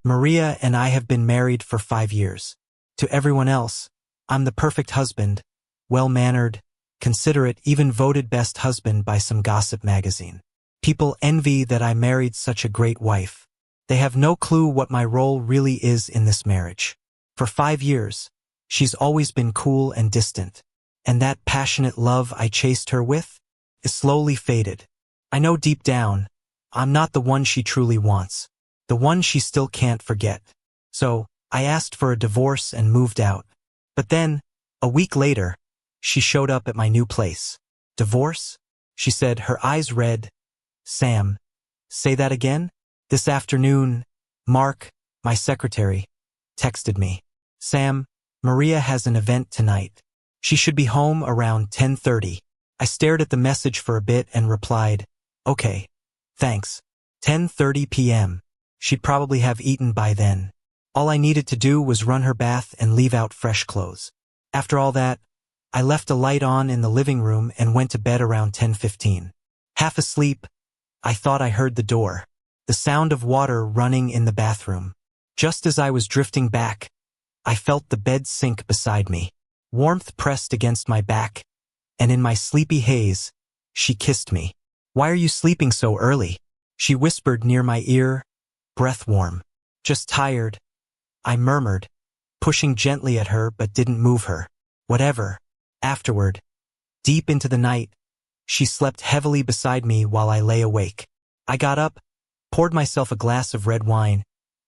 Maria and I have been married for 5 years. To everyone else, I'm the perfect husband, well-mannered, considerate, even voted best husband by some gossip magazine. People envy that I married such a great wife. They have no clue what my role really is in this marriage. For 5 years, she's always been cool and distant, and that passionate love I chased her with is slowly faded. I know deep down, I'm not the one she truly wants, the one she still can't forget. So, I asked for a divorce and moved out. But then, a week later, she showed up at my new place. Divorce? She said, her eyes red. Sam, say that again? This afternoon, Mark, my secretary, texted me. Sam, Maria has an event tonight. She should be home around 10:30. I stared at the message for a bit and replied, okay, thanks. 10:30 p.m. She'd probably have eaten by then. All I needed to do was run her bath and leave out fresh clothes. After all that, I left a light on in the living room and went to bed around 10:15. Half asleep, I thought I heard the door, the sound of water running in the bathroom. Just as I was drifting back, I felt the bed sink beside me. Warmth pressed against my back, and in my sleepy haze, she kissed me. Why are you sleeping so early? She whispered near my ear, breath warm. Just tired, I murmured, pushing gently at her but didn't move her. Whatever. Afterward, deep into the night, she slept heavily beside me while I lay awake. I got up, poured myself a glass of red wine,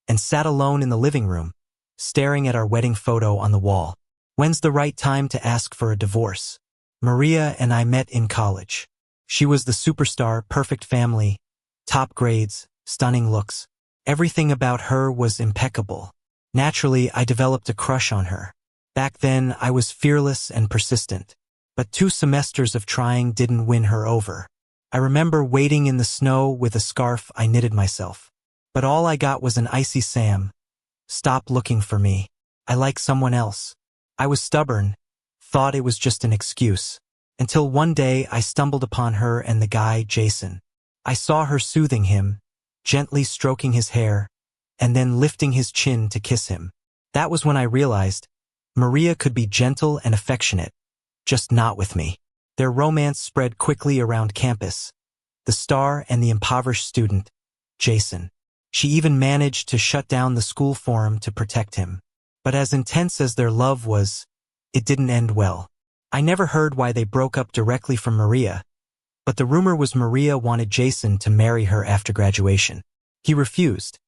and sat alone in the living room, staring at our wedding photo on the wall. When's the right time to ask for a divorce? Maria and I met in college. She was the superstar, perfect family, top grades, stunning looks. Everything about her was impeccable. Naturally, I developed a crush on her. Back then, I was fearless and persistent. But 2 semesters of trying didn't win her over. I remember waiting in the snow with a scarf I knitted myself. But all I got was an icy Sam. Stop looking for me. I like someone else. I was stubborn, thought it was just an excuse. Until one day I stumbled upon her and the guy, Jason. I saw her soothing him, gently stroking his hair, and then lifting his chin to kiss him. That was when I realized Maria could be gentle and affectionate, just not with me. Their romance spread quickly around campus. The star and the impoverished student, Jason. She even managed to shut down the school forum to protect him. But as intense as their love was, it didn't end well. I never heard why they broke up directly from Maria, but the rumor was Maria wanted Jason to marry her after graduation. He refused,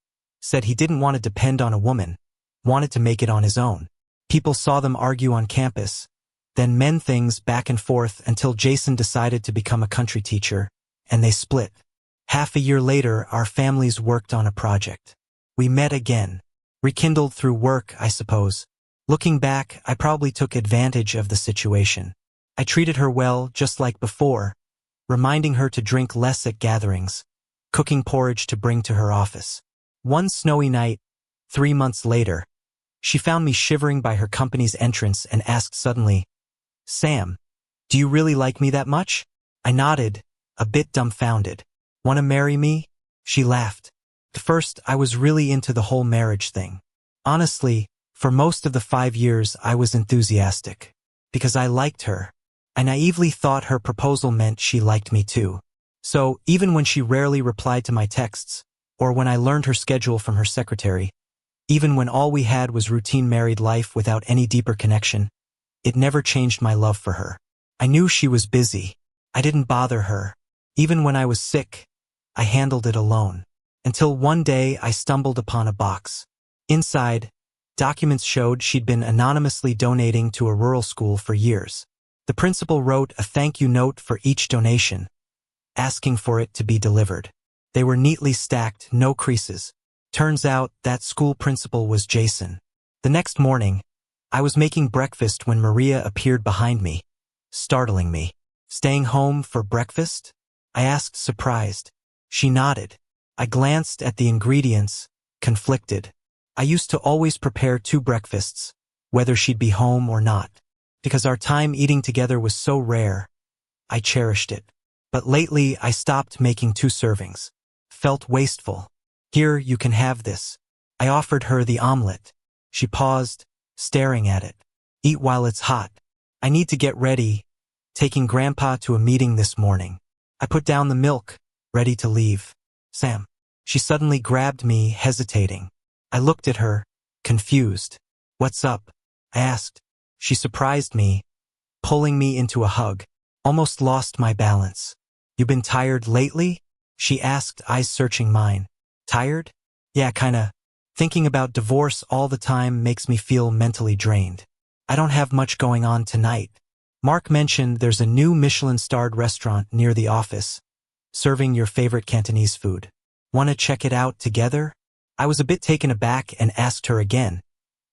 said he didn't want to depend on a woman, wanted to make it on his own. People saw them argue on campus, then mend things back and forth until Jason decided to become a country teacher, and they split. Half a year later, our families worked on a project. We met again, rekindled through work, I suppose. Looking back, I probably took advantage of the situation. I treated her well, just like before, reminding her to drink less at gatherings, cooking porridge to bring to her office. One snowy night, 3 months later, she found me shivering by her company's entrance and asked suddenly, Sam, do you really like me that much? I nodded, a bit dumbfounded. Want to marry me? She laughed. At first, I was really into the whole marriage thing. Honestly, for most of the 5 years, I was enthusiastic. Because I liked her. I naively thought her proposal meant she liked me too. So, even when she rarely replied to my texts, or when I learned her schedule from her secretary, even when all we had was routine married life without any deeper connection, it never changed my love for her. I knew she was busy. I didn't bother her. Even when I was sick, I handled it alone. Until one day I stumbled upon a box. Inside, documents showed she'd been anonymously donating to a rural school for years. The principal wrote a thank you note for each donation, asking for it to be delivered. They were neatly stacked, no creases. Turns out that school principal was Jason. The next morning, I was making breakfast when Maria appeared behind me, startling me. Staying home for breakfast? I asked, surprised. She nodded. I glanced at the ingredients, conflicted. I used to always prepare 2 breakfasts, whether she'd be home or not. Because our time eating together was so rare, I cherished it. But lately, I stopped making 2 servings. Felt wasteful. Here, you can have this. I offered her the omelet. She paused, staring at it. Eat while it's hot. I need to get ready, taking Grandpa to a meeting this morning. I put down the milk, ready to leave. Sam. She suddenly grabbed me, hesitating. I looked at her, confused. What's up? I asked. She surprised me, pulling me into a hug. Almost lost my balance. You been tired lately? She asked, eyes searching mine. Tired? Yeah, kinda. Thinking about divorce all the time makes me feel mentally drained. I don't have much going on tonight. Mark mentioned there's a new Michelin-starred restaurant near the office, serving your favorite Cantonese food. Wanna check it out together? I was a bit taken aback and asked her again.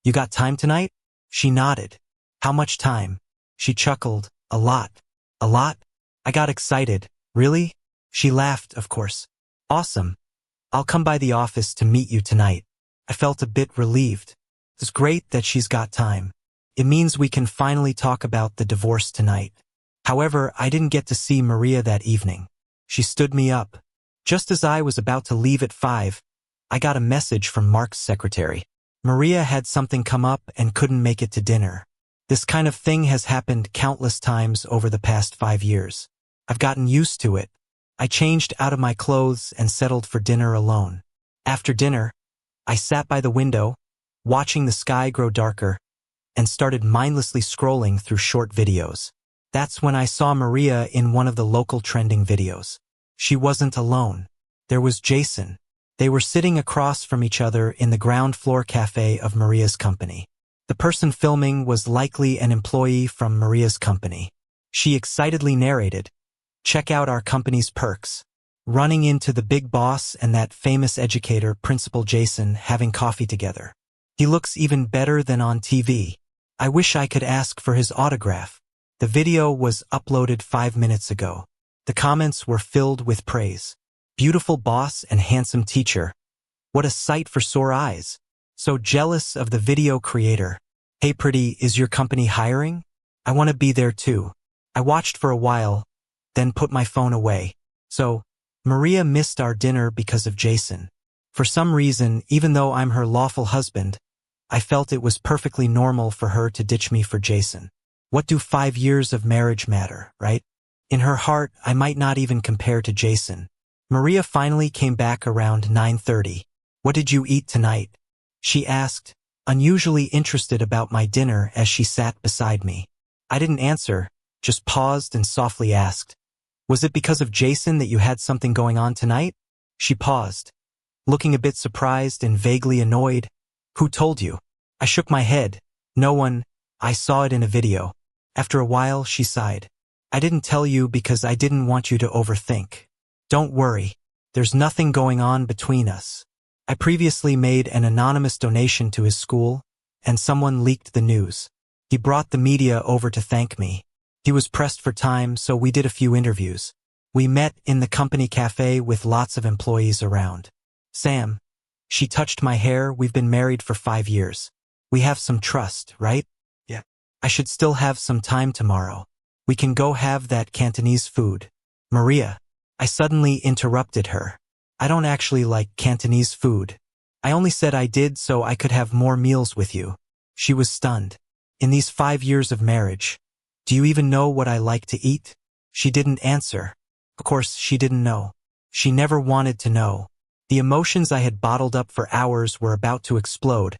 You got time tonight? She nodded. How much time? She chuckled. A lot. A lot? I got excited. Really? She laughed, of course. Awesome. I'll come by the office to meet you tonight. I felt a bit relieved. It's great that she's got time. It means we can finally talk about the divorce tonight. However, I didn't get to see Maria that evening. She stood me up. Just as I was about to leave at 5, I got a message from Mark's secretary. Maria had something come up and couldn't make it to dinner. This kind of thing has happened countless times over the past 5 years. I've gotten used to it. I changed out of my clothes and settled for dinner alone. After dinner, I sat by the window, watching the sky grow darker, and started mindlessly scrolling through short videos. That's when I saw Maria in one of the local trending videos. She wasn't alone. There was Jason. They were sitting across from each other in the ground floor cafe of Maria's company. The person filming was likely an employee from Maria's company. She excitedly narrated, "Check out our company's perks." Running into the big boss and that famous educator, Principal Jason, having coffee together. He looks even better than on TV. I wish I could ask for his autograph. The video was uploaded 5 minutes ago. The comments were filled with praise. Beautiful boss and handsome teacher. What a sight for sore eyes. So jealous of the video creator. Hey pretty, is your company hiring? I want to be there too. I watched for a while, then put my phone away. So, Maria missed our dinner because of Jason. For some reason, even though I'm her lawful husband, I felt it was perfectly normal for her to ditch me for Jason. What do 5 years of marriage matter, right? In her heart, I might not even compare to Jason. Maria finally came back around 9:30. What did you eat tonight? She asked, unusually interested about my dinner as she sat beside me. I didn't answer, just paused and softly asked, was it because of Jason that you had something going on tonight? She paused, looking a bit surprised and vaguely annoyed. Who told you? I shook my head. No one. I saw it in a video. After a while, she sighed. I didn't tell you because I didn't want you to overthink. Don't worry. There's nothing going on between us. I previously made an anonymous donation to his school, and someone leaked the news. He brought the media over to thank me. He was pressed for time, so we did a few interviews. We met in the company cafe with lots of employees around. Sam. She touched my hair. We've been married for 5 years. We have some trust, right? Yeah. I should still have some time tomorrow. We can go have that Cantonese food. Maria. I suddenly interrupted her. I don't actually like Cantonese food. I only said I did so I could have more meals with you. She was stunned. In these 5 years of marriage, do you even know what I like to eat? She didn't answer. Of course, she didn't know. She never wanted to know. The emotions I had bottled up for hours were about to explode,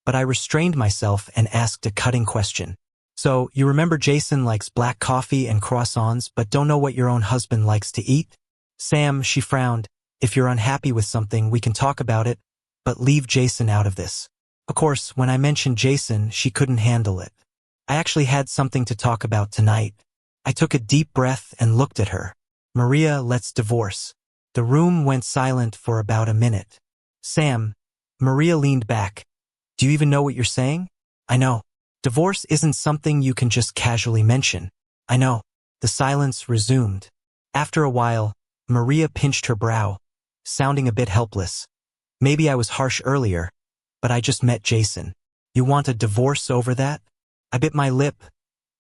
but I restrained myself and asked a cutting question. So, you remember Jason likes black coffee and croissants but don't know what your own husband likes to eat? Sam, she frowned. If you're unhappy with something, we can talk about it, but leave Jason out of this. Of course, when I mentioned Jason, she couldn't handle it. I actually had something to talk about tonight. I took a deep breath and looked at her. Maria, let's divorce. The room went silent for about a minute. Sam. Maria leaned back. Do you even know what you're saying? I know. Divorce isn't something you can just casually mention. I know. The silence resumed. After a while, Maria pinched her brow, sounding a bit helpless. Maybe I was harsh earlier, but I just met Jason. You want a divorce over that? I bit my lip,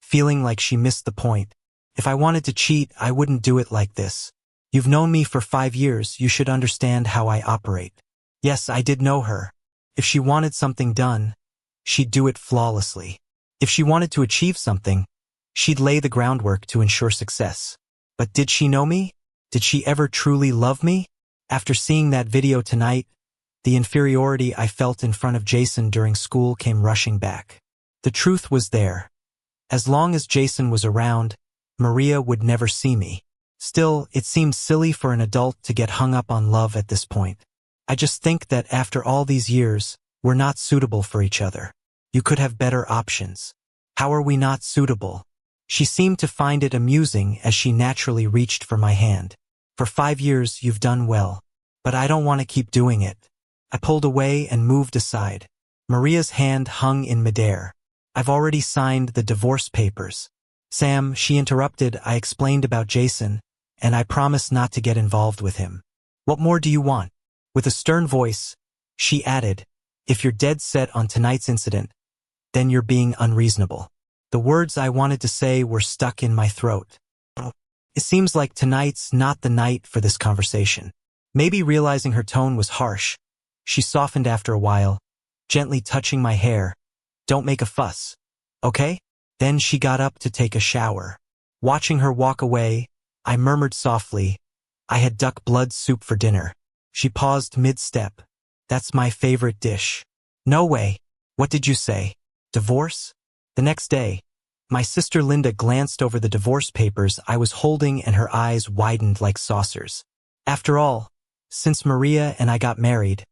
feeling like she missed the point. If I wanted to cheat, I wouldn't do it like this. You've known me for 5 years, you should understand how I operate. Yes, I did know her. If she wanted something done, she'd do it flawlessly. If she wanted to achieve something, she'd lay the groundwork to ensure success. But did she know me? Did she ever truly love me? After seeing that video tonight, the inferiority I felt in front of Jason during school came rushing back. The truth was there. As long as Jason was around, Maria would never see me. Still, it seemed silly for an adult to get hung up on love at this point. I just think that after all these years, we're not suitable for each other. You could have better options. How are we not suitable? She seemed to find it amusing as she naturally reached for my hand. For 5 years, you've done well. But I don't want to keep doing it. I pulled away and moved aside. Maria's hand hung in midair. I've already signed the divorce papers. Sam, she interrupted, I explained about Jason, and I promised not to get involved with him. What more do you want? With a stern voice, she added, if you're dead set on tonight's incident, then you're being unreasonable. The words I wanted to say were stuck in my throat. It seems like tonight's not the night for this conversation. Maybe realizing her tone was harsh, she softened after a while, gently touching my hair. Don't make a fuss, okay? Then she got up to take a shower. Watching her walk away, I murmured softly, I had duck blood soup for dinner. She paused mid-step. That's my favorite dish. No way. What did you say? Divorce? The next day, my sister Linda glanced over the divorce papers I was holding and her eyes widened like saucers. After all, since Maria and I got married,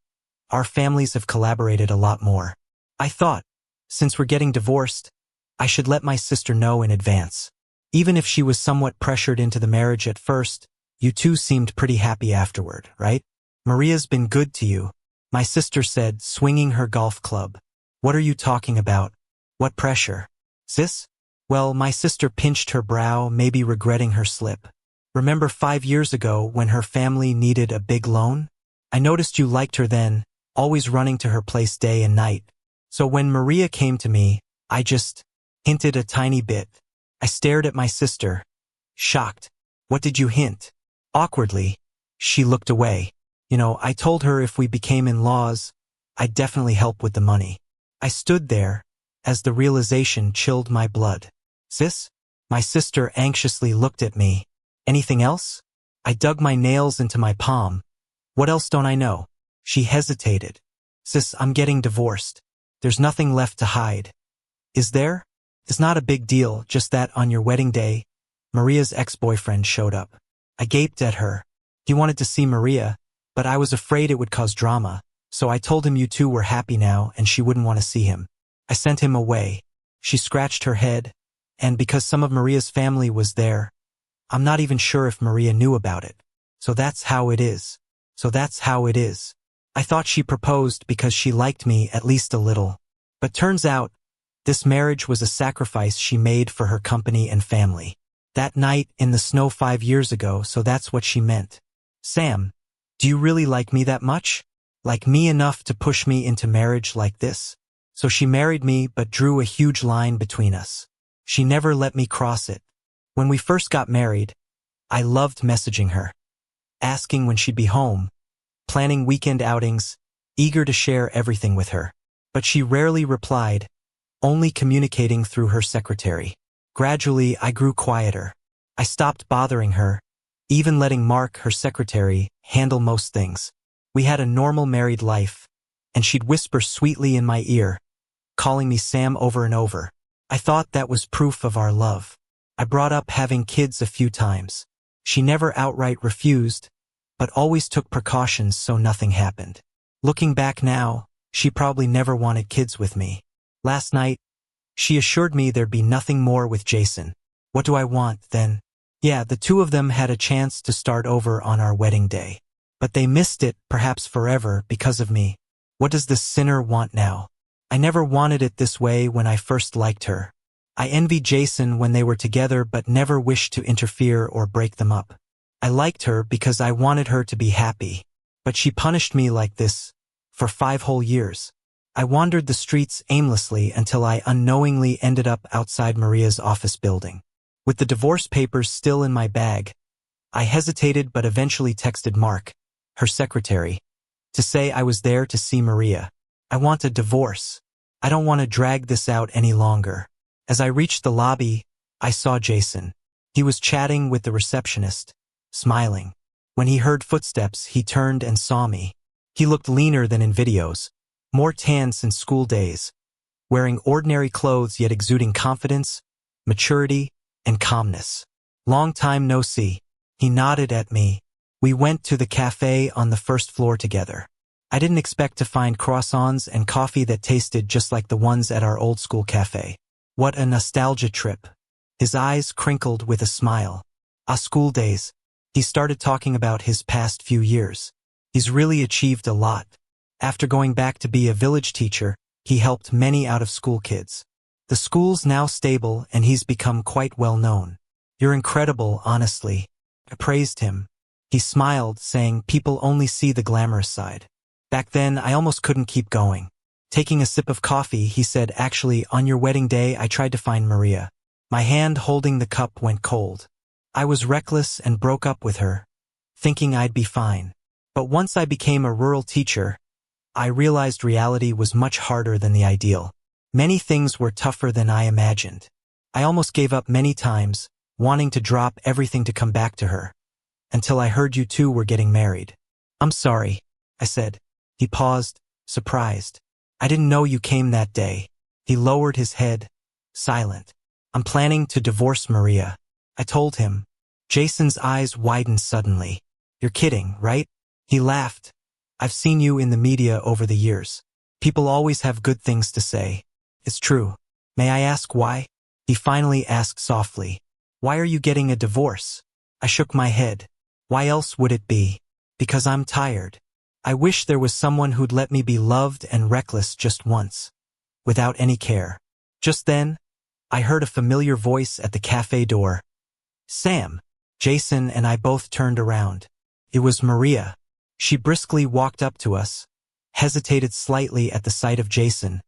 our families have collaborated a lot more. I thought, since we're getting divorced, I should let my sister know in advance. Even if she was somewhat pressured into the marriage at first, you two seemed pretty happy afterward, right? Maria's been good to you, my sister said, swinging her golf club. What are you talking about? What pressure? Sis? Well, my sister pinched her brow, maybe regretting her slip. Remember 5 years ago when her family needed a big loan? I noticed you liked her then, always running to her place day and night. So when Maria came to me, I just hinted a tiny bit. I stared at my sister, shocked. What did you hint? Awkwardly, she looked away. I told her if we became in-laws, I'd definitely help with the money. I stood there, as the realization chilled my blood. Sis? My sister anxiously looked at me. Anything else? I dug my nails into my palm. What else don't I know? She hesitated. Sis, I'm getting divorced. There's nothing left to hide. Is there? It's not a big deal, just that on your wedding day, Maria's ex-boyfriend showed up. I gaped at her. He wanted to see Maria, but I was afraid it would cause drama, so I told him you two were happy now and she wouldn't want to see him. I sent him away. She scratched her head, and because some of Maria's family was there, I'm not even sure if Maria knew about it. So that's how it is. I thought she proposed because she liked me at least a little. But turns out, this marriage was a sacrifice she made for her company and family. That night in the snow 5 years ago, so that's what she meant. Sam, do you really like me that much? Like me enough to push me into marriage like this? So she married me but drew a huge line between us. She never let me cross it. When we first got married, I loved messaging her, asking when she'd be home, planning weekend outings, eager to share everything with her. But she rarely replied, only communicating through her secretary. Gradually, I grew quieter. I stopped bothering her, even letting Mark, her secretary, handle most things. We had a normal married life, and she'd whisper sweetly in my ear, calling me Sam over and over. I thought that was proof of our love. I brought up having kids a few times. She never outright refused, but always took precautions so nothing happened. Looking back now, she probably never wanted kids with me. Last night, she assured me there'd be nothing more with Jason. What do I want, then? Yeah, the two of them had a chance to start over on our wedding day. But they missed it, perhaps forever, because of me. What does this sinner want now? I never wanted it this way when I first liked her. I envied Jason when they were together but never wished to interfere or break them up. I liked her because I wanted her to be happy. But she punished me like this for 5 whole years. I wandered the streets aimlessly until I unknowingly ended up outside Maria's office building. With the divorce papers still in my bag, I hesitated but eventually texted Mark, her secretary, to say I was there to see Maria. I want a divorce. I don't want to drag this out any longer. As I reached the lobby, I saw Jason. He was chatting with the receptionist, smiling. When he heard footsteps, he turned and saw me. He looked leaner than in videos, more tan since school days, wearing ordinary clothes yet exuding confidence, maturity, and calmness. Long time no see. He nodded at me. We went to the cafe on the first floor together. I didn't expect to find croissants and coffee that tasted just like the ones at our old school cafe. What a nostalgia trip. His eyes crinkled with a smile. School days. He started talking about his past few years. He's really achieved a lot. After going back to be a village teacher, he helped many out-of-school kids. The school's now stable and he's become quite well known. You're incredible, honestly. I praised him. He smiled, saying people only see the glamorous side. Back then, I almost couldn't keep going. Taking a sip of coffee, he said, actually, on your wedding day, I tried to find Maria. My hand holding the cup went cold. I was reckless and broke up with her, thinking I'd be fine. But once I became a rural teacher, I realized reality was much harder than the ideal. Many things were tougher than I imagined. I almost gave up many times, wanting to drop everything to come back to her, until I heard you two were getting married. I'm sorry, I said. He paused, surprised. I didn't know you came that day. He lowered his head, silent. I'm planning to divorce Maria, I told him. Jason's eyes widened suddenly. You're kidding, right? He laughed. I've seen you in the media over the years. People always have good things to say. It's true. May I ask why? He finally asked softly. Why are you getting a divorce? I shook my head. Why else would it be? Because I'm tired. I wish there was someone who'd let me be loved and reckless just once, without any care. Just then, I heard a familiar voice at the cafe door. Sam. Jason and I both turned around. It was Maria. She briskly walked up to us, hesitated slightly at the sight of Jason,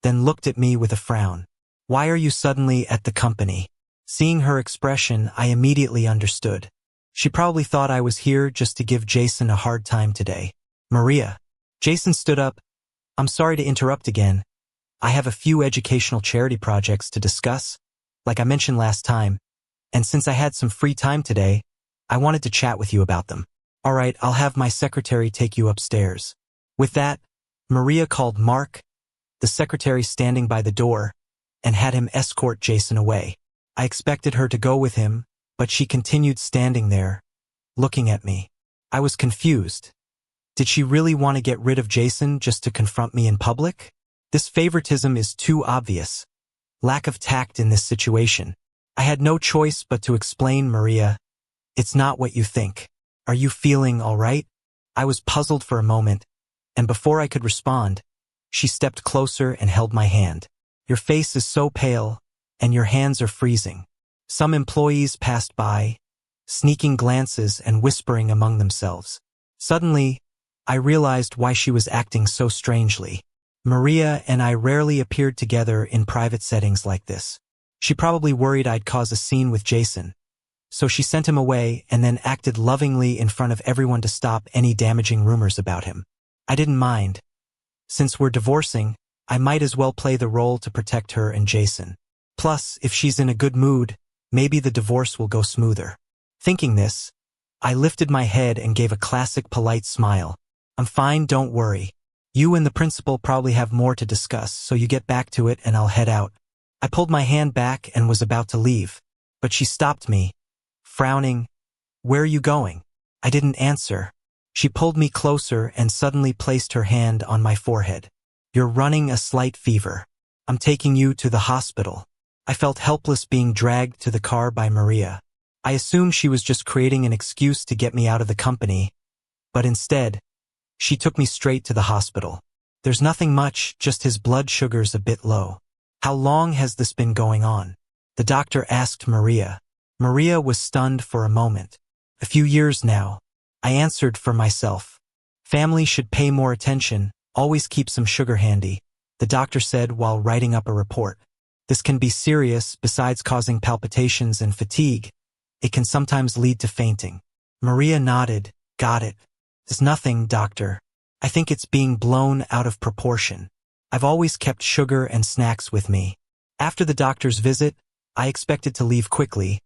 then looked at me with a frown. Why are you suddenly at the company? Seeing her expression, I immediately understood. She probably thought I was here just to give Jason a hard time today. Maria. Jason stood up. I'm sorry to interrupt again. I have a few educational charity projects to discuss, like I mentioned last time, and since I had some free time today, I wanted to chat with you about them. All right, I'll have my secretary take you upstairs. With that, Maria called Mark, the secretary standing by the door, and had him escort Jason away. I expected her to go with him, but she continued standing there, looking at me. I was confused. Did she really want to get rid of Jason just to confront me in public? This favoritism is too obvious. Lack of tact in this situation. I had no choice but to explain, Maria. It's not what you think. Are you feeling all right? I was puzzled for a moment, and before I could respond, she stepped closer and held my hand. Your face is so pale, and your hands are freezing. Some employees passed by, sneaking glances and whispering among themselves. Suddenly, I realized why she was acting so strangely. Maria and I rarely appeared together in private settings like this. She probably worried I'd cause a scene with Jason, so she sent him away and then acted lovingly in front of everyone to stop any damaging rumors about him. I didn't mind. Since we're divorcing, I might as well play the role to protect her and Jason. Plus, if she's in a good mood, maybe the divorce will go smoother. Thinking this, I lifted my head and gave a classic polite smile. I'm fine, don't worry. You and the principal probably have more to discuss, so you get back to it and I'll head out. I pulled my hand back and was about to leave, but she stopped me, frowning. Where are you going? I didn't answer. She pulled me closer and suddenly placed her hand on my forehead. You're running a slight fever. I'm taking you to the hospital. I felt helpless being dragged to the car by Maria. I assumed she was just creating an excuse to get me out of the company, but instead, she took me straight to the hospital. There's nothing much, just his blood sugar's a bit low. How long has this been going on? The doctor asked Maria. Maria was stunned for a moment. A few years now. I answered for myself. Family should pay more attention, always keep some sugar handy, the doctor said while writing up a report. This can be serious, besides causing palpitations and fatigue. It can sometimes lead to fainting. Maria nodded. Got it. It's nothing, doctor. I think it's being blown out of proportion. I've always kept sugar and snacks with me. After the doctor's visit, I expected to leave quickly,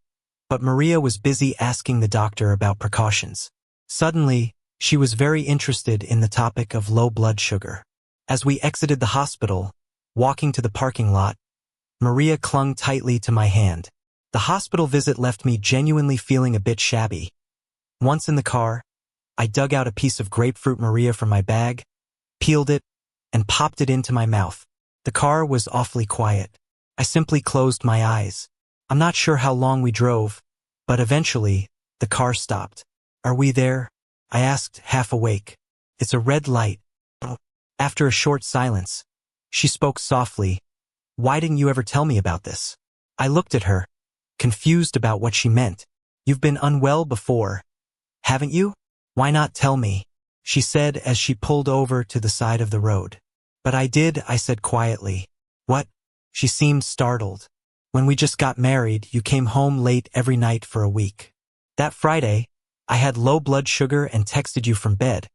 but Maria was busy asking the doctor about precautions. Suddenly, she was very interested in the topic of low blood sugar. As we exited the hospital, walking to the parking lot, Maria clung tightly to my hand. The hospital visit left me genuinely feeling a bit shabby. Once in the car, I dug out a piece of grapefruit Maria from my bag, peeled it, and popped it into my mouth. The car was awfully quiet. I simply closed my eyes. I'm not sure how long we drove, but eventually, the car stopped. "Are we there?" I asked, half awake. "It's a red light." After a short silence, she spoke softly. "Why didn't you ever tell me about this?" I looked at her, confused about what she meant. "You've been unwell before, haven't you? Why not tell me?" she said as she pulled over to the side of the road. "But I did," I said quietly. "What?" She seemed startled. "When we just got married, you came home late every night for a week. That Friday, I had low blood sugar and texted you from bed,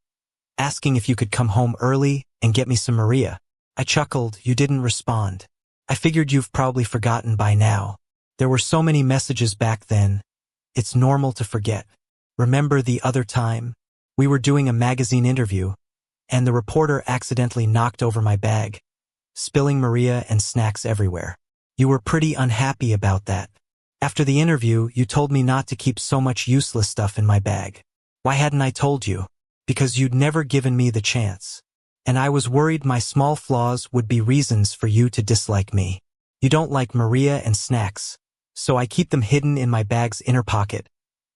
asking if you could come home early and get me some Maria." I chuckled. "You didn't respond. I figured you've probably forgotten by now. There were so many messages back then. It's normal to forget. Remember the other time? We were doing a magazine interview, and the reporter accidentally knocked over my bag, spilling Maria and snacks everywhere. You were pretty unhappy about that. After the interview, you told me not to keep so much useless stuff in my bag. Why hadn't I told you? Because you'd never given me the chance. And I was worried my small flaws would be reasons for you to dislike me. You don't like Maria and snacks, so I keep them hidden in my bag's inner pocket,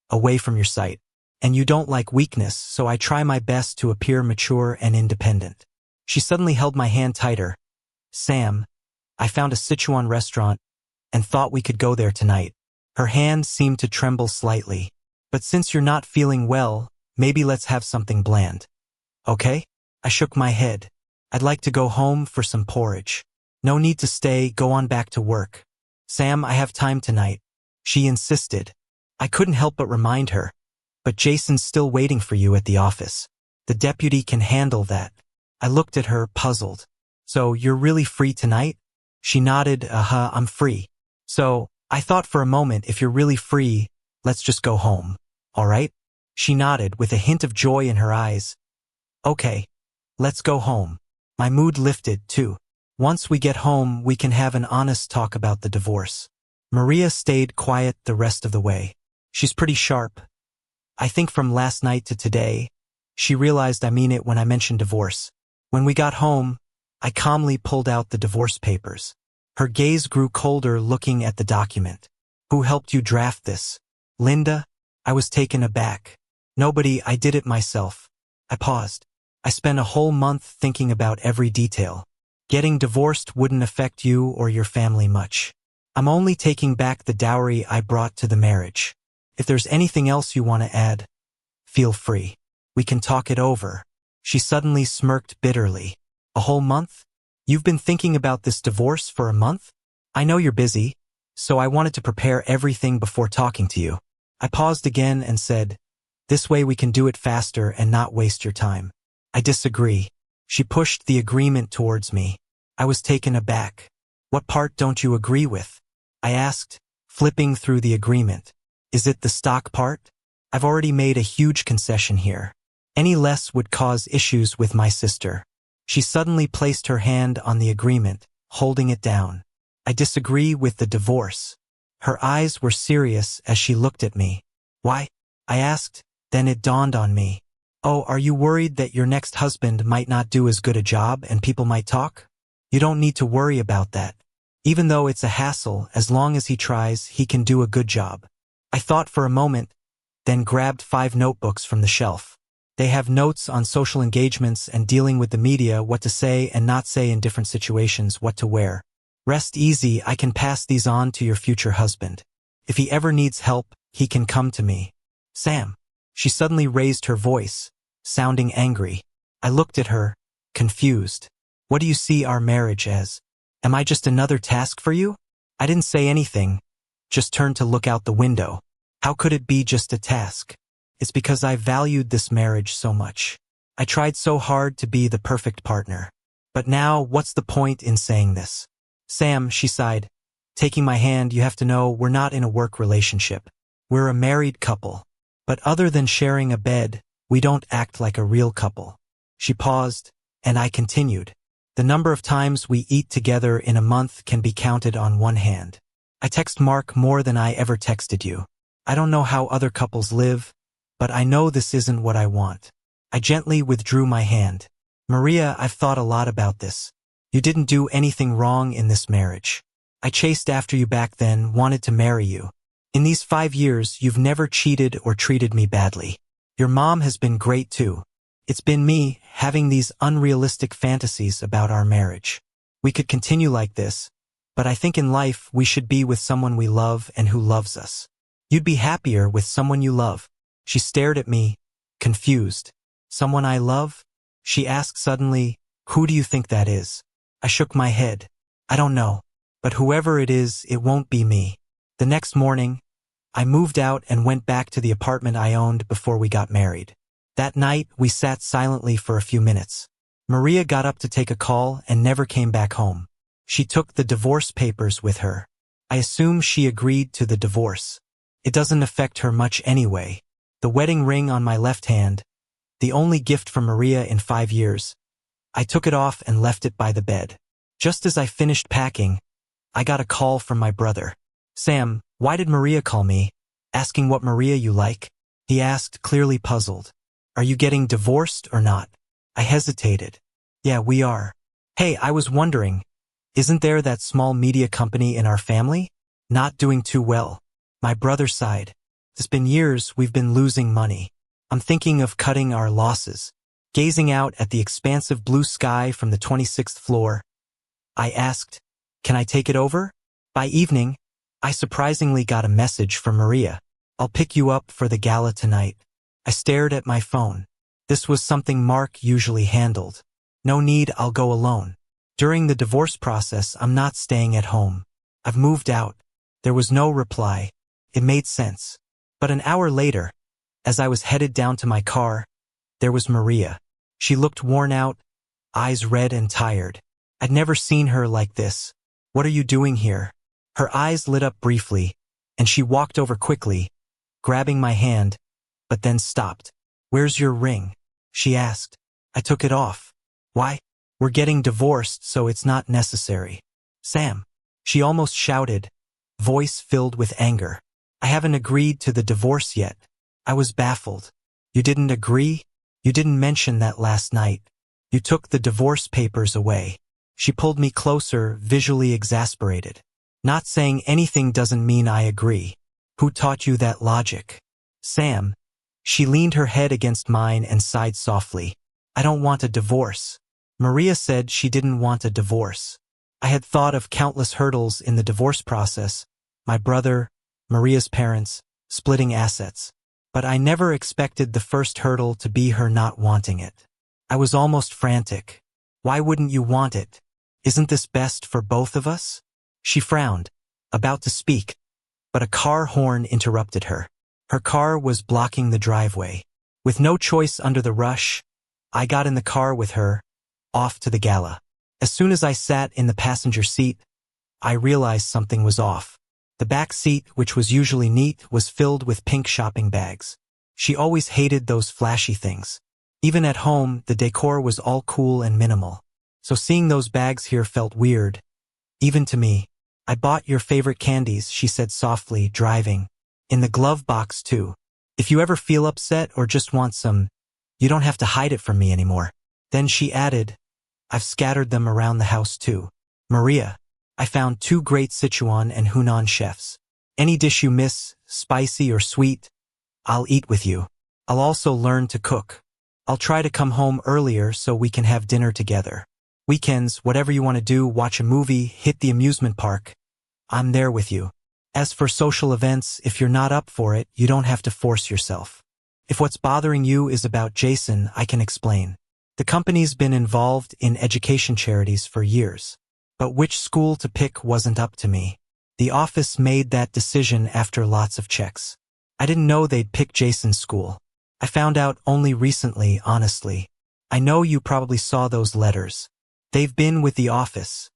away from your sight. And you don't like weakness, so I try my best to appear mature and independent." She suddenly held my hand tighter. "Sam, I found a Sichuan restaurant and thought we could go there tonight." Her hand seemed to tremble slightly. "But since you're not feeling well, maybe let's have something bland. Okay?" I shook my head. "I'd like to go home for some porridge." "No need to stay, go on back to work." "Sam, I have time tonight," she insisted. I couldn't help but remind her. "But Jason's still waiting for you at the office. The deputy can handle that." I looked at her, puzzled. "So you're really free tonight?" She nodded. I'm free." "So, I thought for a moment, if you're really free, let's just go home. All right?" She nodded with a hint of joy in her eyes. "Okay, let's go home." My mood lifted, too. "Once we get home, we can have an honest talk about the divorce." Maria stayed quiet the rest of the way. She's pretty sharp. I think from last night to today, she realized I mean it when I mentioned divorce. When we got home, I calmly pulled out the divorce papers. Her gaze grew colder looking at the document. "Who helped you draft this?" "Linda?" I was taken aback. "Nobody, I did it myself." I paused. "I spent a whole month thinking about every detail. Getting divorced wouldn't affect you or your family much. I'm only taking back the dowry I brought to the marriage. If there's anything else you want to add, feel free. We can talk it over." She suddenly smirked bitterly. "A whole month? You've been thinking about this divorce for a month? I know you're busy, so I wanted to prepare everything before talking to you." I paused again and said, "This way we can do it faster and not waste your time." "I disagree." She pushed the agreement towards me. I was taken aback. "What part don't you agree with?" I asked, flipping through the agreement. "Is it the stock part? I've already made a huge concession here. Any less would cause issues with my sister." She suddenly placed her hand on the agreement, holding it down. "I disagree with the divorce." Her eyes were serious as she looked at me. "Why?" I asked, then it dawned on me. "Oh, are you worried that your next husband might not do as good a job and people might talk? You don't need to worry about that. Even though it's a hassle, as long as he tries, he can do a good job." I thought for a moment, then grabbed 5 notebooks from the shelf. They have notes on social engagements and dealing with the media, what to say and not say in different situations, what to wear. "Rest easy, I can pass these on to your future husband. If he ever needs help, he can come to me." "Sam." She suddenly raised her voice, sounding angry. I looked at her, confused. "What do you see our marriage as? Am I just another task for you?" I didn't say anything, just turned to look out the window. How could it be just a task? It's because I valued this marriage so much. I tried so hard to be the perfect partner. But now, what's the point in saying this? Sam, she sighed. Taking my hand, you have to know we're not in a work relationship. We're a married couple. But other than sharing a bed, we don't act like a real couple. She paused, and I continued. The number of times we eat together in a month can be counted on one hand. I text Mark more than I ever texted you. I don't know how other couples live, but I know this isn't what I want. I gently withdrew my hand. Maria, I've thought a lot about this. You didn't do anything wrong in this marriage. I chased after you back then, wanted to marry you. In these 5 years, you've never cheated or treated me badly. Your mom has been great too. It's been me, having these unrealistic fantasies about our marriage. We could continue like this, but I think in life we should be with someone we love and who loves us. You'd be happier with someone you love. She stared at me, confused. Someone I love? She asked suddenly, who do you think that is? I shook my head. I don't know. But whoever it is, it won't be me. The next morning, I moved out and went back to the apartment I owned before we got married. That night, we sat silently for a few minutes. Maria got up to take a call and never came back home. She took the divorce papers with her. I assume she agreed to the divorce. It doesn't affect her much anyway. The wedding ring on my left hand, the only gift from Maria in 5 years, I took it off and left it by the bed. Just as I finished packing, I got a call from my brother. Sam, why did Maria call me? Asking what Maria you like? He asked, clearly puzzled. Are you getting divorced or not? I hesitated. Yeah, we are. Hey, I was wondering, isn't there that small media company in our family? Not doing too well. My brother sighed. It's been years we've been losing money. I'm thinking of cutting our losses. Gazing out at the expansive blue sky from the 26th floor, I asked, can I take it over? By evening, I surprisingly got a message from Maria. I'll pick you up for the gala tonight. I stared at my phone. This was something Mark usually handled. No need, I'll go alone. During the divorce process, I'm not staying at home. I've moved out. There was no reply. It made sense. But an hour later, as I was headed down to my car, there was Maria. She looked worn out, eyes red and tired. I'd never seen her like this. What are you doing here? Her eyes lit up briefly, and she walked over quickly, grabbing my hand, but then stopped. Where's your ring? She asked. I took it off. Why? We're getting divorced, so it's not necessary. Sam. She almost shouted, voice filled with anger. I haven't agreed to the divorce yet. I was baffled. You didn't agree? You didn't mention that last night. You took the divorce papers away. She pulled me closer, visually exasperated. Not saying anything doesn't mean I agree. Who taught you that logic? Sam. She leaned her head against mine and sighed softly. I don't want a divorce. Maria said she didn't want a divorce. I had thought of countless hurdles in the divorce process, my brother, Maria's parents, splitting assets. But I never expected the first hurdle to be her not wanting it. I was almost frantic. Why wouldn't you want it? Isn't this best for both of us? She frowned, about to speak, but a car horn interrupted her. Her car was blocking the driveway. With no choice under the rush, I got in the car with her, off to the gala. As soon as I sat in the passenger seat, I realized something was off. The back seat, which was usually neat, was filled with pink shopping bags. She always hated those flashy things. Even at home, the decor was all cool and minimal. So seeing those bags here felt weird, even to me. I bought your favorite candies, she said softly, driving. In the glove box too. If you ever feel upset or just want some, you don't have to hide it from me anymore. Then she added, I've scattered them around the house too. Maria, I found 2 great Sichuan and Hunan chefs. Any dish you miss, spicy or sweet, I'll eat with you. I'll also learn to cook. I'll try to come home earlier so we can have dinner together. Weekends, whatever you want to do, watch a movie, hit the amusement park. I'm there with you. As for social events, if you're not up for it, you don't have to force yourself. If what's bothering you is about Jason, I can explain. The company's been involved in education charities for years. But which school to pick wasn't up to me. The office made that decision after lots of checks. I didn't know they'd pick Jason's school. I found out only recently, honestly. I know you probably saw those letters. They've been with the office.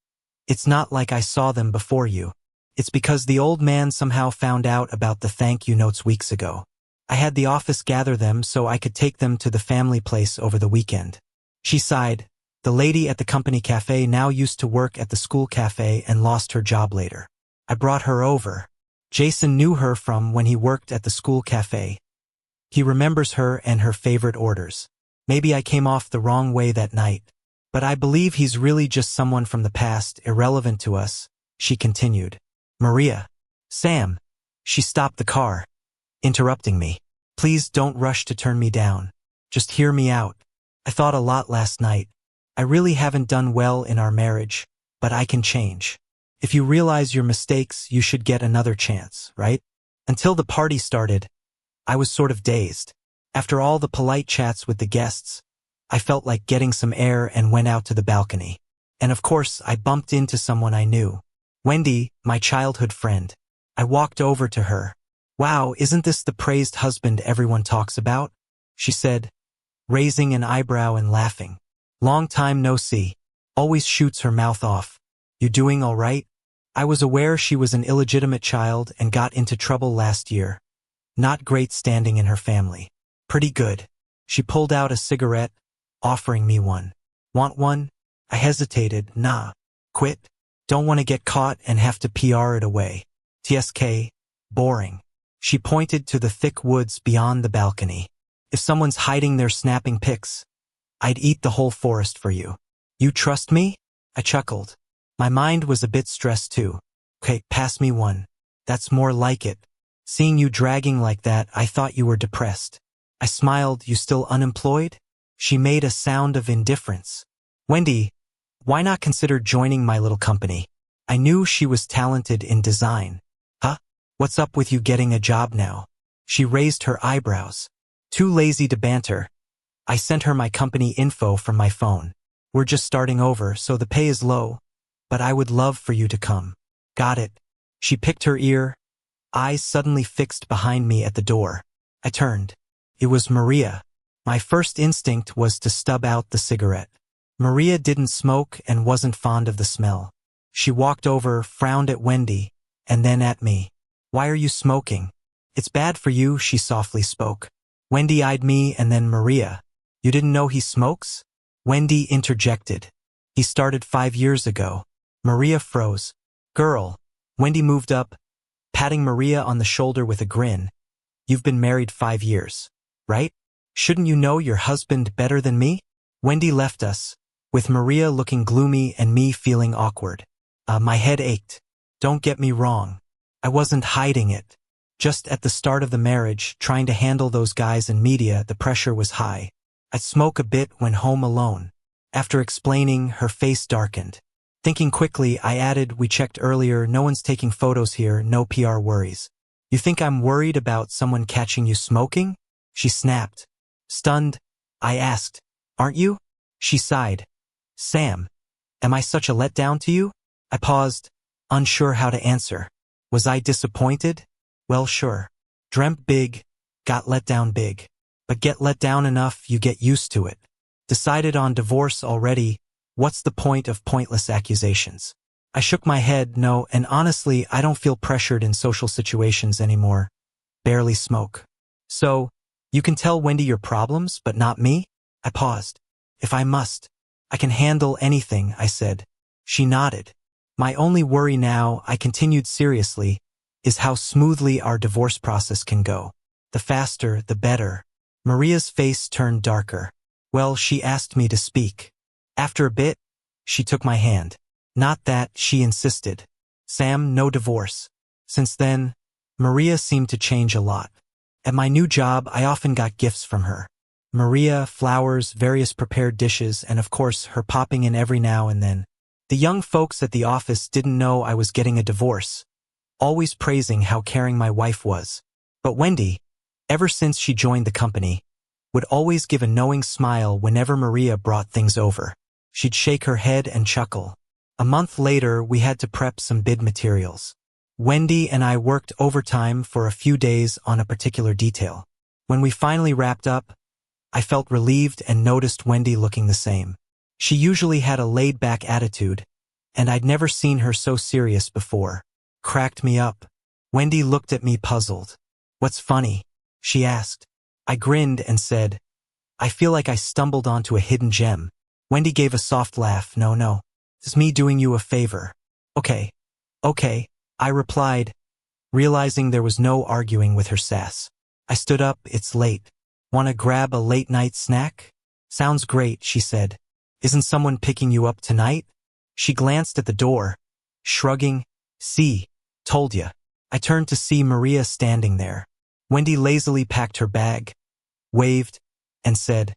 It's not like I saw them before you. It's because the old man somehow found out about the thank you notes weeks ago. I had the office gather them so I could take them to the family place over the weekend. She sighed. The lady at the company cafe now used to work at the school cafe and lost her job later. I brought her over. Jason knew her from when he worked at the school cafe. He remembers her and her favorite orders. Maybe I came off the wrong way that night. But I believe he's really just someone from the past, irrelevant to us, she continued. Maria. Sam. She stopped the car, interrupting me. Please don't rush to turn me down. Just hear me out. I thought a lot last night. I really haven't done well in our marriage, but I can change. If you realize your mistakes, you should get another chance, right? Until the party started, I was sort of dazed. After all the polite chats with the guests, I felt like getting some air and went out to the balcony. And of course, I bumped into someone I knew. Wendy, my childhood friend. I walked over to her. Wow, isn't this the praised husband everyone talks about? She said, raising an eyebrow and laughing. Long time no see. Always shoots her mouth off. You doing all right? I was aware she was an illegitimate child and got into trouble last year. Not great standing in her family. Pretty good. She pulled out a cigarette, offering me one. Want one? I hesitated. Nah. Quit? Don't want to get caught and have to PR it away. TSK. Boring. She pointed to the thick woods beyond the balcony. If someone's hiding there snapping pics, I'd eat the whole forest for you. You trust me? I chuckled. My mind was a bit stressed too. Okay, pass me one. That's more like it. Seeing you dragging like that, I thought you were depressed. I smiled. You still unemployed? She made a sound of indifference. Wendy, why not consider joining my little company? I knew she was talented in design. Huh? What's up with you getting a job now? She raised her eyebrows. Too lazy to banter. I sent her my company info from my phone. We're just starting over, so the pay is low, but I would love for you to come. Got it. She picked her ear, eyes suddenly fixed behind me at the door. I turned. It was Maria. My first instinct was to stub out the cigarette. Maria didn't smoke and wasn't fond of the smell. She walked over, frowned at Wendy, and then at me. Why are you smoking? It's bad for you, she softly spoke. Wendy eyed me and then Maria. You didn't know he smokes? Wendy interjected. He started 5 years ago. Maria froze. Girl. Wendy moved up, patting Maria on the shoulder with a grin. You've been married 5 years, right? Shouldn't you know your husband better than me? Wendy left us, with Maria looking gloomy and me feeling awkward. My head ached. Don't get me wrong. I wasn't hiding it. Just at the start of the marriage, trying to handle those guys in media, the pressure was high. I'd smoke a bit when home alone. After explaining, her face darkened. Thinking quickly, I added, we checked earlier, no one's taking photos here, no PR worries. You think I'm worried about someone catching you smoking? She snapped. Stunned, I asked, aren't you? She sighed. Sam, am I such a letdown to you? I paused, unsure how to answer. Was I disappointed? Well, sure. Dreamt big, got let down big. But get let down enough, you get used to it. Decided on divorce already, what's the point of pointless accusations? I shook my head, no, and honestly, I don't feel pressured in social situations anymore. Barely smoke. So, you can tell Wendy your problems, but not me? I paused. If I must. I can handle anything, I said. She nodded. My only worry now, I continued seriously, is how smoothly our divorce process can go. The faster, the better. Maria's face turned darker. Well, she asked me to speak. After a bit, she took my hand. Not that, she insisted. Sam, no divorce. Since then, Maria seemed to change a lot. At my new job, I often got gifts from her. Maria, flowers, various prepared dishes, and of course, her popping in every now and then. The young folks at the office didn't know I was getting a divorce, always praising how caring my wife was. But Wendy, ever since she joined the company, would always give a knowing smile whenever Maria brought things over. She'd shake her head and chuckle. A month later, we had to prep some bid materials. Wendy and I worked overtime for a few days on a particular detail. When we finally wrapped up, I felt relieved and noticed Wendy looking the same. She usually had a laid-back attitude, and I'd never seen her so serious before. Cracked me up. Wendy looked at me puzzled. "What's funny?" she asked. I grinned and said, "I feel like I stumbled onto a hidden gem." Wendy gave a soft laugh. No. It's me doing you a favor." Okay, I replied, realizing there was no arguing with her sass. I stood up. "It's late. Want to grab a late-night snack?" "Sounds great," she said. "Isn't someone picking you up tonight?" She glanced at the door, shrugging. "See, told ya." I turned to see Maria standing there. Wendy lazily packed her bag, waved, and said,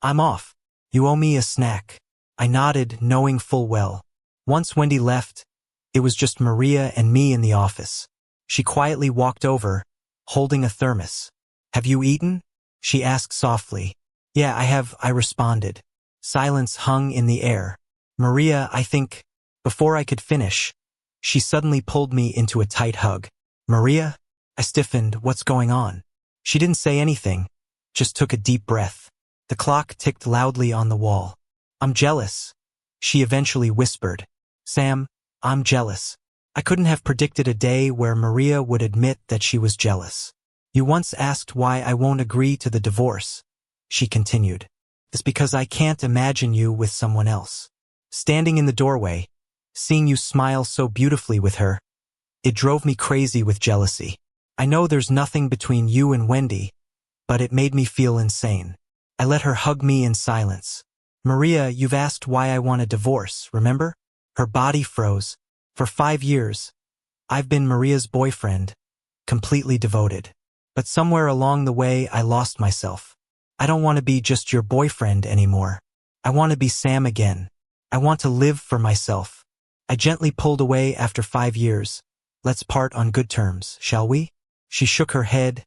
"I'm off. You owe me a snack." I nodded, knowing full well. Once Wendy left, it was just Maria and me in the office. She quietly walked over, holding a thermos. "Have you eaten?" she asked softly. "Yeah, I have," I responded. Silence hung in the air. "Maria, I think—" Before I could finish, she suddenly pulled me into a tight hug. "Maria?" I stiffened. "What's going on?" She didn't say anything, just took a deep breath. The clock ticked loudly on the wall. "I'm jealous," she eventually whispered. "Sam, I'm jealous." I couldn't have predicted a day where Maria would admit that she was jealous. "You once asked why I won't agree to the divorce," she continued. "It's because I can't imagine you with someone else." Standing in the doorway, seeing you smile so beautifully with her, it drove me crazy with jealousy. I know there's nothing between you and Wendy, but it made me feel insane. I let her hug me in silence. "Maria, you've asked why I want a divorce, remember?" Her body froze. "For 5 years, I've been Maria's boyfriend, completely devoted. But somewhere along the way, I lost myself. I don't want to be just your boyfriend anymore. I want to be Sam again. I want to live for myself." I gently pulled away. "After 5 years, let's part on good terms, shall we?" She shook her head,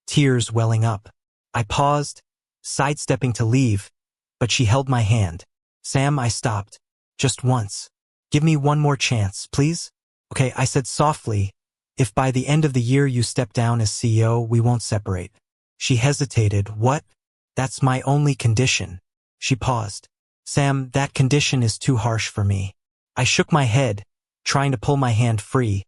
tears welling up. I paused, sidestepping to leave, but she held my hand. "Sam," I stopped. "Just once. Give me one more chance, please?" "Okay," I said softly. "If by the end of the year you step down as CEO, we won't separate." She hesitated. "What?" "That's my only condition." She paused. "Sam, that condition is too harsh for me." I shook my head, trying to pull my hand free,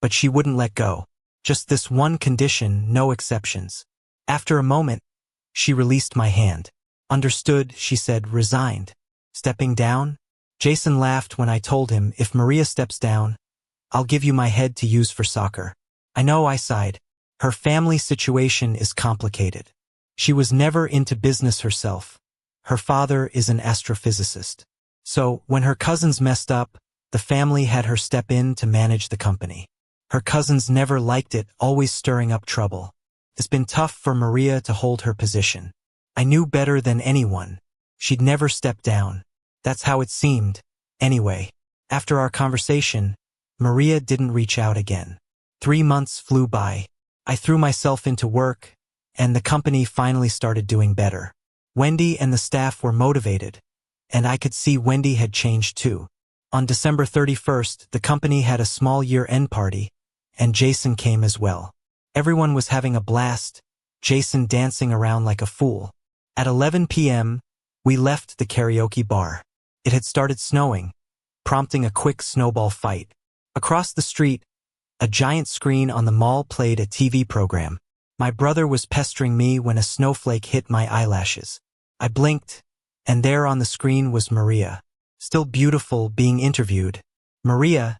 but she wouldn't let go. "Just this one condition, no exceptions." After a moment, she released my hand. "Understood," she said, resigned. "Stepping down?" Jason laughed when I told him, "If Maria steps down, I'll give you my head to use for soccer." "I know," I sighed. "Her family situation is complicated. She was never into business herself. Her father is an astrophysicist. So, when her cousins messed up, the family had her step in to manage the company. Her cousins never liked it, always stirring up trouble. It's been tough for Maria to hold her position. I knew better than anyone. She'd never step down. That's how it seemed. Anyway, after our conversation, Maria didn't reach out again. 3 months flew by. I threw myself into work, and the company finally started doing better. Wendy and the staff were motivated, and I could see Wendy had changed too. On December 31st, the company had a small year-end party, and Jason came as well. Everyone was having a blast, Jason dancing around like a fool. At 11 p.m., we left the karaoke bar. It had started snowing, prompting a quick snowball fight. Across the street, a giant screen on the mall played a TV program. My brother was pestering me when a snowflake hit my eyelashes. I blinked, and there on the screen was Maria, still beautiful, being interviewed. "Maria,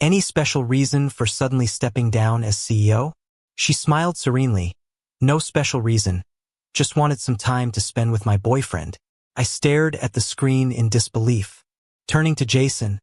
any special reason for suddenly stepping down as CEO?" She smiled serenely. "No special reason. Just wanted some time to spend with my boyfriend." I stared at the screen in disbelief. Turning to Jason,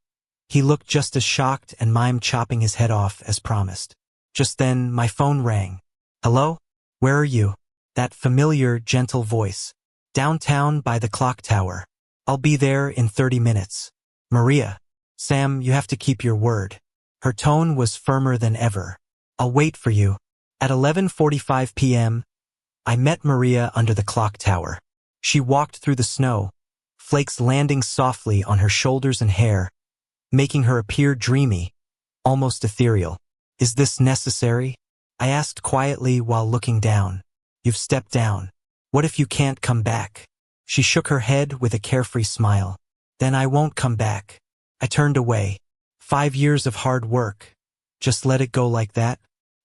he looked just as shocked and mimed, chopping his head off as promised. Just then, my phone rang. "Hello? Where are you?" That familiar, gentle voice. "Downtown by the clock tower. I'll be there in 30 minutes. "Maria." "Sam, you have to keep your word." Her tone was firmer than ever. "I'll wait for you." At 11:45 p.m., I met Maria under the clock tower. She walked through the snow, flakes landing softly on her shoulders and hair, making her appear dreamy, almost ethereal. "Is this necessary?" I asked quietly while looking down. "You've stepped down. What if you can't come back? She shook her head with a carefree smile. Then I won't come back. I turned away. 5 years of hard work. Just let it go like that?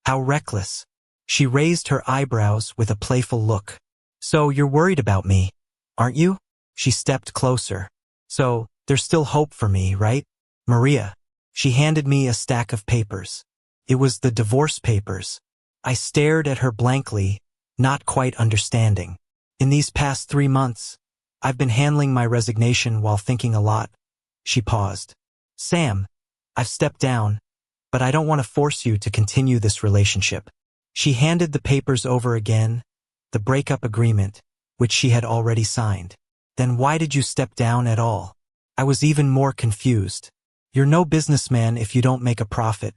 How reckless. She raised her eyebrows with a playful look. So you're worried about me, aren't you? She stepped closer. So, there's still hope for me, right? Maria. She handed me a stack of papers. It was the divorce papers. I stared at her blankly, not quite understanding. In these past 3 months, I've been handling my resignation while thinking a lot. She paused. Sam, I've stepped down, but I don't want to force you to continue this relationship. She handed the papers over again, the breakup agreement, which she had already signed. Then why did you step down at all? I was even more confused. You're no businessman if you don't make a profit.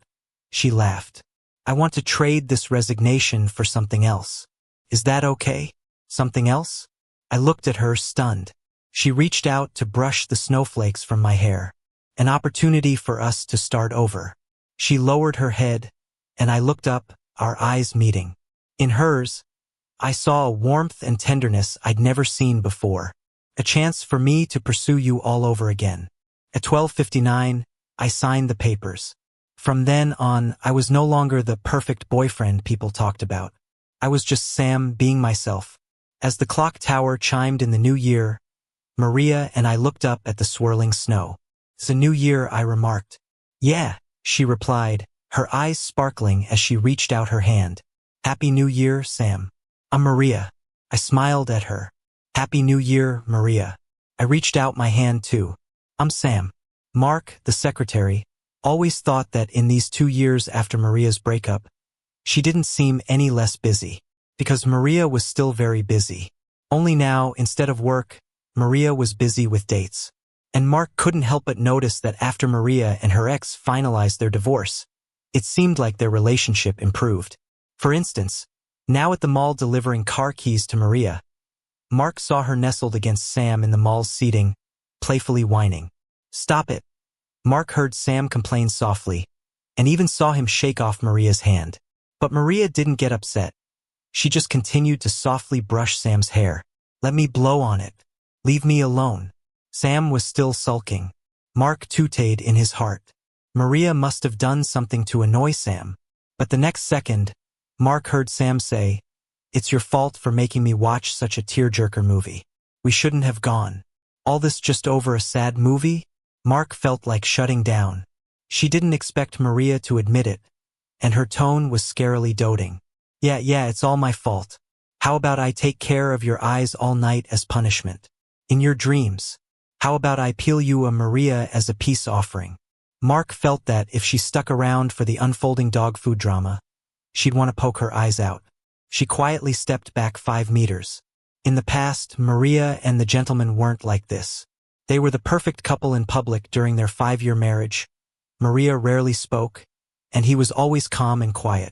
She laughed. I want to trade this resignation for something else. Is that okay? Something else? I looked at her, stunned. She reached out to brush the snowflakes from my hair. An opportunity for us to start over. She lowered her head, and I looked up, our eyes meeting. In hers, I saw a warmth and tenderness I'd never seen before. A chance for me to pursue you all over again. At 12:59, I signed the papers. From then on, I was no longer the perfect boyfriend people talked about. I was just Sam being myself. As the clock tower chimed in the new year, Maria and I looked up at the swirling snow. It's a new year, I remarked. Yeah, she replied, her eyes sparkling as she reached out her hand. Happy New Year, Sam. I'm Maria. I smiled at her. Happy New Year, Maria. I reached out my hand too. I'm Sam. Mark, the secretary, always thought that in these 2 years after Maria's breakup, she didn't seem any less busy. Because Maria was still very busy. Only now, instead of work, Maria was busy with dates. And Mark couldn't help but notice that after Maria and her ex finalized their divorce, it seemed like their relationship improved. For instance, now at the mall delivering car keys to Maria, Mark saw her nestled against Sam in the mall's seating, playfully whining. Stop it. Mark heard Sam complain softly, and even saw him shake off Maria's hand. But Maria didn't get upset. She just continued to softly brush Sam's hair. Let me blow on it. Leave me alone. Sam was still sulking. Mark tooted in his heart. Maria must have done something to annoy Sam. But the next second, Mark heard Sam say, It's your fault for making me watch such a tearjerker movie. We shouldn't have gone. All this just over a sad movie? Mark felt like shutting down. She didn't expect Maria to admit it, and her tone was scarily doting. Yeah, it's all my fault. How about I take care of your eyes all night as punishment? In your dreams. How about I peel you a Maria as a peace offering? Mark felt that if she stuck around for the unfolding dog food drama, she'd want to poke her eyes out. She quietly stepped back 5 meters. In the past, Maria and the gentleman weren't like this. They were the perfect couple in public during their 5-year marriage. Maria rarely spoke, and he was always calm and quiet.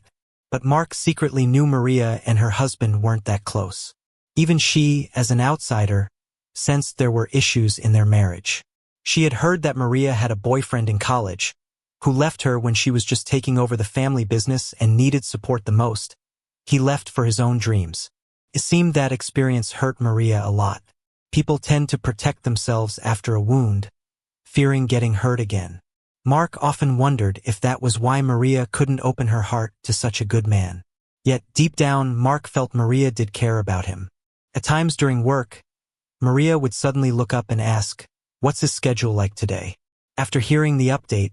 But Mark secretly knew Maria and her husband weren't that close. Even she, as an outsider, sensed there were issues in their marriage. She had heard that Maria had a boyfriend in college, who left her when she was just taking over the family business and needed support the most. He left for his own dreams. It seemed that experience hurt Maria a lot. People tend to protect themselves after a wound, fearing getting hurt again. Mark often wondered if that was why Maria couldn't open her heart to such a good man. Yet, deep down, Mark felt Maria did care about him. At times during work, Maria would suddenly look up and ask, "What's his schedule like today?" After hearing the update,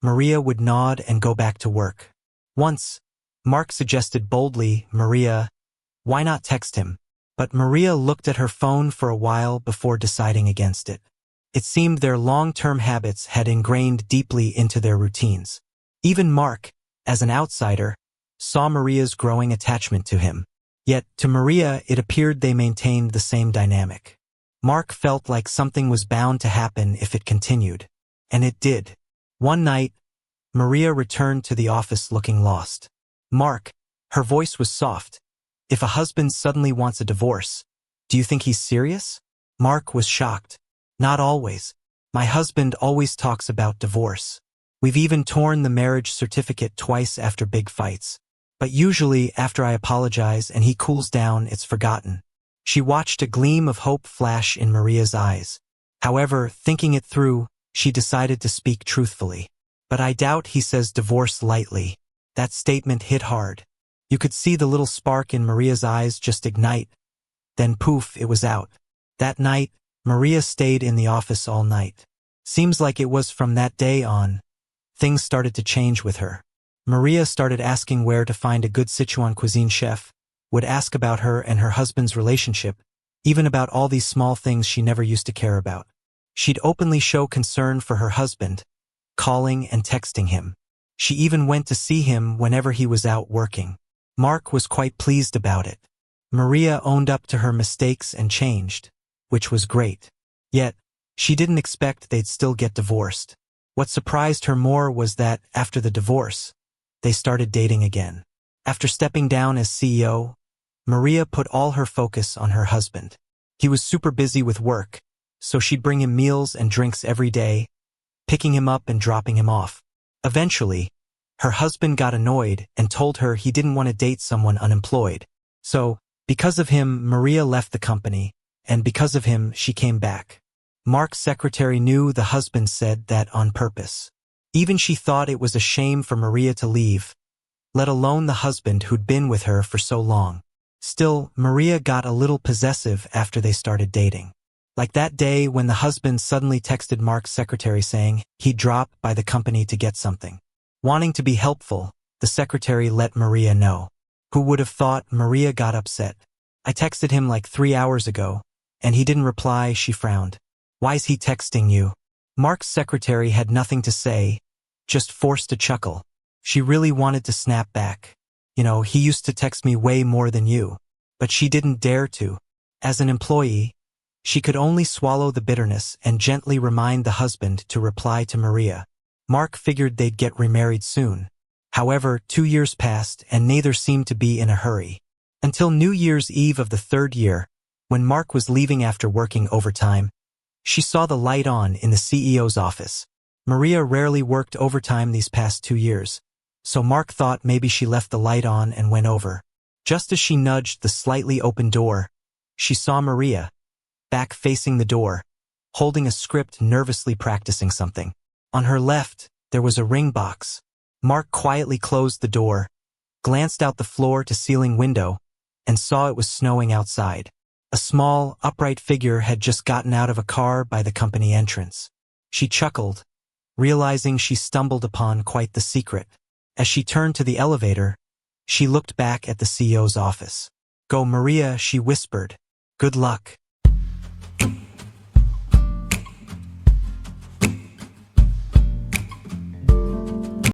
Maria would nod and go back to work. Once, Mark suggested boldly, "Maria, why not text him?" But Maria looked at her phone for a while before deciding against it. It seemed their long-term habits had ingrained deeply into their routines. Even Mark, as an outsider, saw Maria's growing attachment to him. Yet, to Maria, it appeared they maintained the same dynamic. Mark felt like something was bound to happen if it continued. And it did. One night, Maria returned to the office looking lost. "Mark," her voice was soft, "if a husband suddenly wants a divorce, do you think he's serious?" Mark was shocked. "Not always. My husband always talks about divorce. We've even torn the marriage certificate twice after big fights. But usually after I apologize and he cools down, it's forgotten." She watched a gleam of hope flash in Maria's eyes. However, thinking it through, she decided to speak truthfully. "But I doubt he says divorce lightly." That statement hit hard. You could see the little spark in Maria's eyes just ignite. Then poof, it was out. That night, Maria stayed in the office all night. Seems like it was from that day on, things started to change with her. Maria started asking where to find a good Sichuan cuisine chef, would ask about her and her husband's relationship, even about all these small things she never used to care about. She'd openly show concern for her husband, calling and texting him. She even went to see him whenever he was out working. Mark was quite pleased about it. Maria owned up to her mistakes and changed, which was great. Yet, she didn't expect they'd still get divorced. What surprised her more was that, after the divorce, they started dating again. After stepping down as CEO, Maria put all her focus on her husband. He was super busy with work, so she'd bring him meals and drinks every day, picking him up and dropping him off. Eventually, her husband got annoyed and told her he didn't want to date someone unemployed. So, because of him, Maria left the company, and because of him, she came back. Mark's secretary knew the husband said that on purpose. Even she thought it was a shame for Maria to leave, let alone the husband who'd been with her for so long. Still, Maria got a little possessive after they started dating. Like that day when the husband suddenly texted Mark's secretary saying he'd drop by the company to get something. Wanting to be helpful, the secretary let Maria know. Who would have thought? Maria got upset. "I texted him like 3 hours ago, and he didn't reply." She frowned. "Why's he texting you?" Mark's secretary had nothing to say, just forced a chuckle. She really wanted to snap back. He used to text me way more than you. But she didn't dare to. As an employee, she could only swallow the bitterness and gently remind the husband to reply to Maria. Mark figured they'd get remarried soon. However, 2 years passed and neither seemed to be in a hurry. Until New Year's Eve of the 3rd year, when Mark was leaving after working overtime, she saw the light on in the CEO's office. Maria rarely worked overtime these past 2 years, so Mark thought maybe she left the light on and went over. Just as she nudged the slightly open door, she saw Maria, back facing the door, holding a script, nervously practicing something. On her left, there was a ring box. Mark quietly closed the door, glanced out the floor-to-ceiling window, and saw it was snowing outside. A small, upright figure had just gotten out of a car by the company entrance. She chuckled, realizing she stumbled upon quite the secret. As she turned to the elevator, she looked back at the CEO's office. "Go, Maria," she whispered. "Good luck."